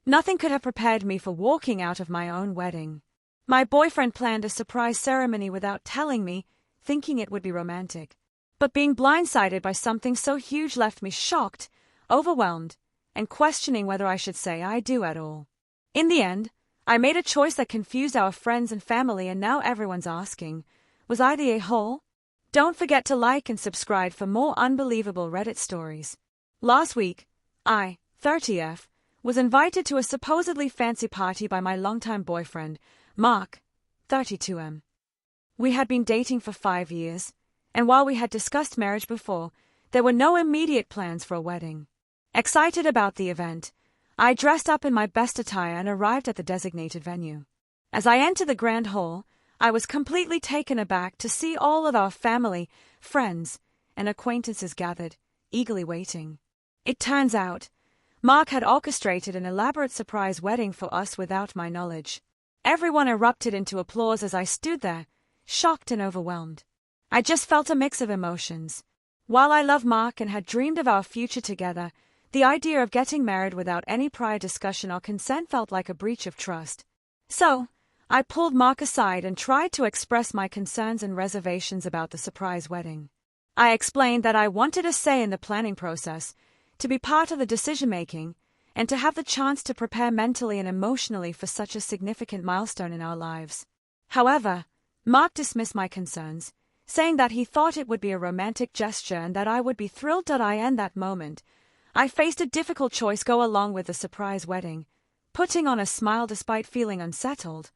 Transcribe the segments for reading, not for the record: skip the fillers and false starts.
Nothing could have prepared me for walking out of my own wedding. My boyfriend planned a surprise ceremony without telling me, thinking it would be romantic. But being blindsided by something so huge left me shocked, overwhelmed, and questioning whether I should say I do at all. In the end, I made a choice that confused our friends and family, and now everyone's asking, was I the a-hole? Don't forget to like and subscribe for more unbelievable Reddit stories. Last week, I, 30F, was invited to a supposedly fancy party by my longtime boyfriend, Mark, 32M. We had been dating for 5 years, and while we had discussed marriage before, there were no immediate plans for a wedding. Excited about the event, I dressed up in my best attire and arrived at the designated venue. As I entered the grand hall, I was completely taken aback to see all of our family, friends, and acquaintances gathered, eagerly waiting. It turns out, Mark had orchestrated an elaborate surprise wedding for us without my knowledge. Everyone erupted into applause as I stood there, shocked and overwhelmed. I just felt a mix of emotions. While I love Mark and had dreamed of our future together, the idea of getting married without any prior discussion or consent felt like a breach of trust. So, I pulled Mark aside and tried to express my concerns and reservations about the surprise wedding. I explained that I wanted a say in the planning process, to be part of the decision-making, and to have the chance to prepare mentally and emotionally for such a significant milestone in our lives. However, Mark dismissed my concerns, saying that he thought it would be a romantic gesture and that I would be thrilled. In that moment, I faced a difficult choice: go along with the surprise wedding, putting on a smile despite feeling unsettled,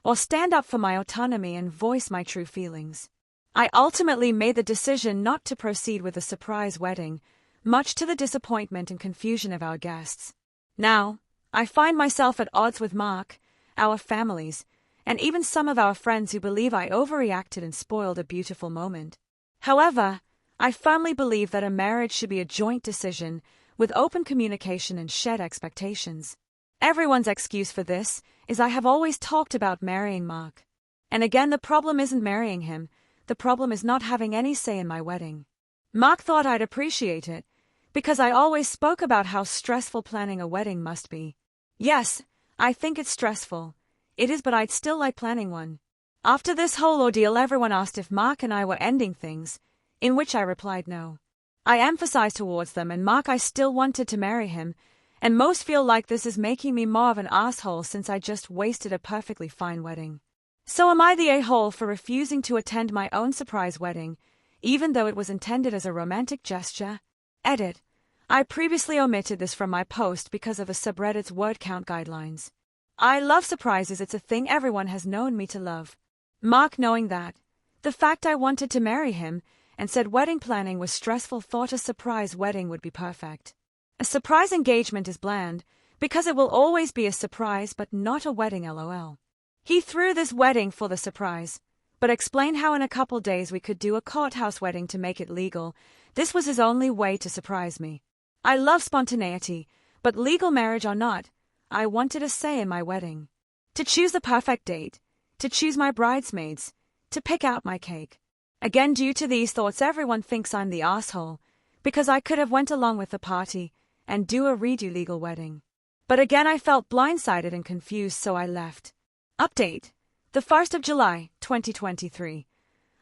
or stand up for my autonomy and voice my true feelings. I ultimately made the decision not to proceed with the surprise wedding, much to the disappointment and confusion of our guests. Now, I find myself at odds with Mark, our families, and even some of our friends who believe I overreacted and spoiled a beautiful moment. However, I firmly believe that a marriage should be a joint decision, with open communication and shared expectations. Everyone's excuse for this is I have always talked about marrying Mark. And again, the problem isn't marrying him, the problem is not having any say in my wedding. Mark thought I'd appreciate it, because I always spoke about how stressful planning a wedding must be. Yes, I think it's stressful. It is, but I'd still like planning one. After this whole ordeal, everyone asked if Mark and I were ending things, in which I replied no. I emphasized towards them and Mark I still wanted to marry him, and most feel like this is making me more of an asshole since I just wasted a perfectly fine wedding. So am I the a-hole for refusing to attend my own surprise wedding, even though it was intended as a romantic gesture? Edit. I previously omitted this from my post because of a subreddit's word count guidelines. I love surprises, it's a thing everyone has known me to love. Mark, knowing that, the fact I wanted to marry him, and said wedding planning was stressful, thought a surprise wedding would be perfect. A surprise engagement is bland, because it will always be a surprise but not a wedding, lol. He threw this wedding for the surprise, but explained how in a couple days we could do a courthouse wedding to make it legal. This was his only way to surprise me. I love spontaneity, but legal marriage or not, I wanted a say in my wedding. To choose the perfect date, to choose my bridesmaids, to pick out my cake. Again, due to these thoughts, everyone thinks I'm the asshole, because I could have went along with the party and do a redo legal wedding. But again, I felt blindsided and confused, so I left. Update. The 1st of July, 2023.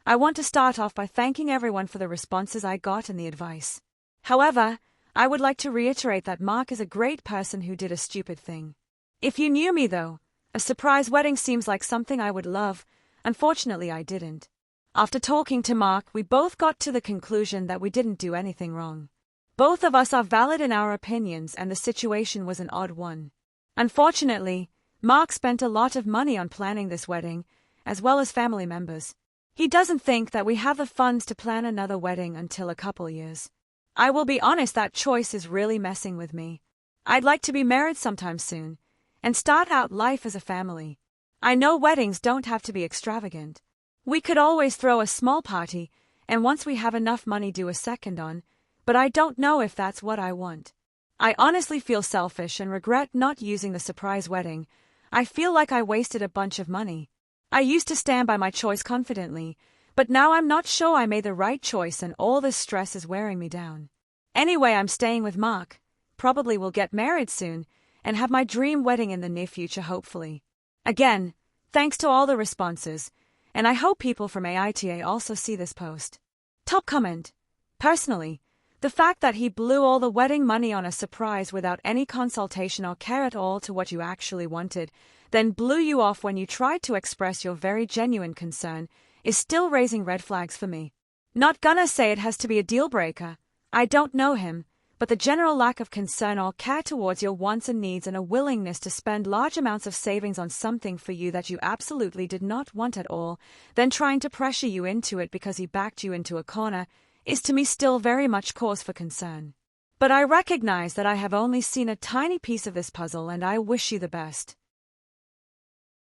I want to start off by thanking everyone for the responses I got and the advice. However, I would like to reiterate that Mark is a great person who did a stupid thing. If you knew me though, a surprise wedding seems like something I would love. Unfortunately, I didn't. After talking to Mark, we both got to the conclusion that we didn't do anything wrong. Both of us are valid in our opinions and the situation was an odd one. Unfortunately, Mark spent a lot of money on planning this wedding, as well as family members. He doesn't think that we have the funds to plan another wedding until a couple years. I will be honest, that choice is really messing with me. I'd like to be married sometime soon, and start out life as a family. I know weddings don't have to be extravagant. We could always throw a small party, and once we have enough money do a second one, but I don't know if that's what I want. I honestly feel selfish and regret not using the surprise wedding. I feel like I wasted a bunch of money. I used to stand by my choice confidently, but now I'm not sure I made the right choice and all this stress is wearing me down. Anyway, I'm staying with Mark. Probably will get married soon, and have my dream wedding in the near future hopefully. Again, thanks to all the responses, and I hope people from AITA also see this post. Top comment. Personally, the fact that he blew all the wedding money on a surprise without any consultation or care at all to what you actually wanted, then blew you off when you tried to express your very genuine concern, is still raising red flags for me. Not gonna say it has to be a deal breaker. I don't know him, but the general lack of concern or care towards your wants and needs and a willingness to spend large amounts of savings on something for you that you absolutely did not want at all, then trying to pressure you into it because he backed you into a corner, is to me still very much cause for concern. But I recognize that I have only seen a tiny piece of this puzzle and I wish you the best.